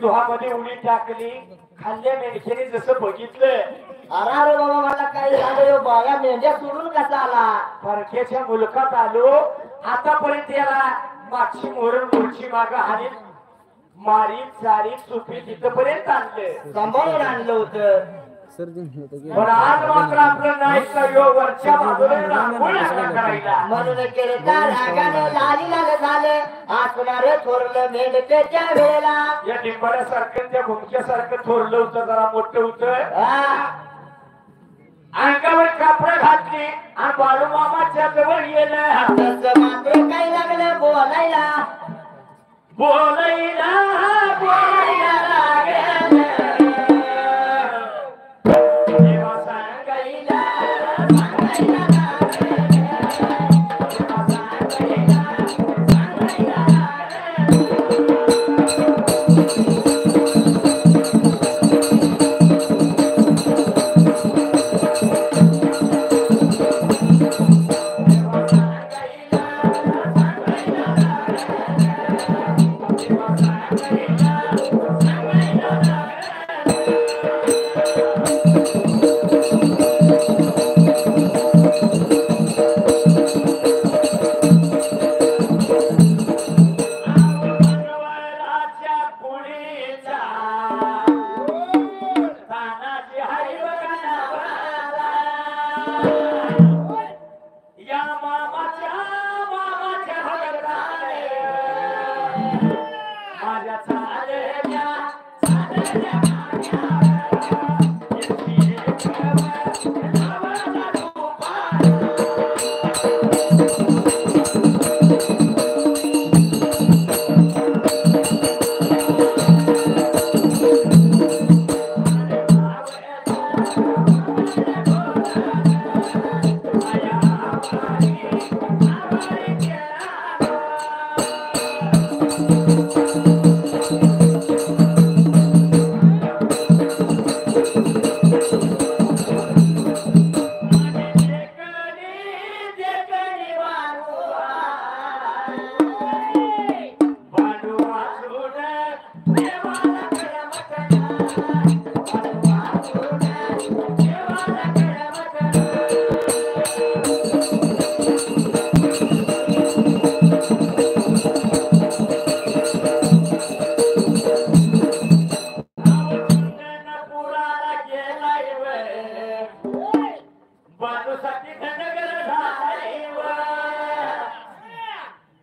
दुहामध्ये उडी टाकली खाल्ल्या मेंढ्याने जसं बघितलं अरे अरे बाबा मला काय झालं बागा मेंढ्या सोडून कसा आला परक्याच्या मुलकात आलो आतापर्यंत याला मागची मोरण मोरची माग हानी मारी चारी चुपी तिथपर्यंत आणलं सांभाळून आणलं होतं पण आज मात्र आपलं नाही का वरच्या बाजूला रांगोळी करायला म्हणून केलं त्या रागानं लाली लाल झालं आसणार थोरलं मेंढक्याच्या वेळेला या डिंबाड्यासारखं त्या घुमक्यासारखं थोरलं होतं जरा मोठं होतं अंगावर कापड घातली आणि बाळूमामाच्या जवळ गेलं तसं मात्र काय लागलं बोलायला बोलायला लागलं देवा सांगायला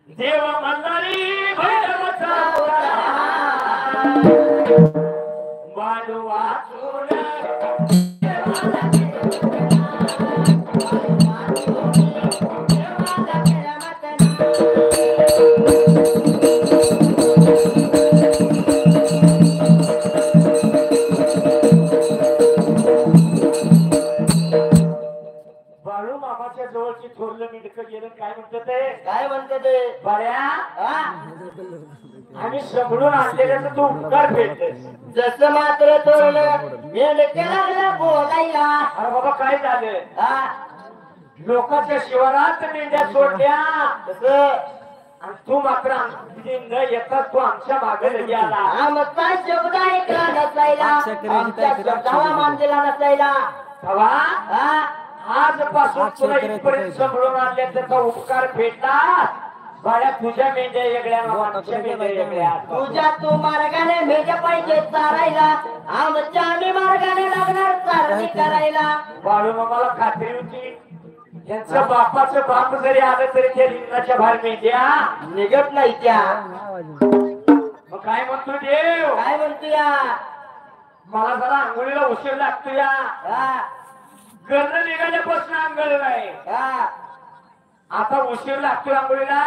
देव मंदारी बाळू वाचून बाळू मामाच्या जवळची थोरलं मिडकं गेलं काय म्हणते ते बऱ्या आम्ही समजून आणलेलं तू उपकार भेटतेस जसं मात्र थोरलं मेंढक्याला बोलायला अरे बाबा काय झालं लोकांच्या शिवारात मेंढ्या सोडल्या तसं आणि तू मात्र न येता तू आमच्या मागे लगी आला आमचा शब्द ऐकला नसायला आमच्या शब्दाला मान दिला नसायला हवा आजपासून तुला इथपर्यंत सांभाळून आणल्या त्याचा उपकार भेटला बाळ्या तुझ्या मेंढ्या वेगळ्या आमच्या मेंढ्या वेगळ्या तुझ्या तू मार्गाने मेंढ्या पाहिजे चारायला आमच्या आम्ही मार्गाने लागणार चारणी करायला बाळू मामाला खात्री होती यांचं बापाचं बाप जरी आलं तरी त्या लिंगाच्या बाहेर मेंढ्या निघत नाही त्या मग काय म्हणतो देव काय म्हणतो या मला जरा आंघोळीला उशीर लागतो या गर्ण निघाल्यापासून आंघोळ नाही आता उशीर लागतो आंघोळीला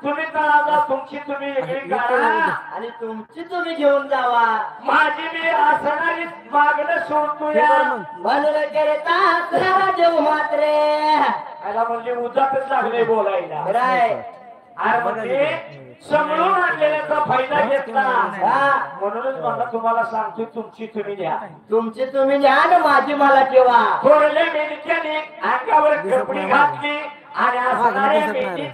तुम्ही तळाला तुमची तुम्ही वेगळी काढा आणि तुमची तुम्ही घेऊन जावा माझी मी असणारी मागणं सोडतो या म्हणून करता असणारा देव मात्र याला म्हणजे उजातच लागले बोलायला अरे म्हणजे समजून आणलेल्याचा फायदा घेतला म्हणूनच मला तुम्हाला सांगतो तुमची तुम्ही द्या तुमची तुम्ही द्या ना माझी मला ठेवा थोरले मेंढक्याने अंगावर कपडी घातली आणि असणाऱ्या मेंढी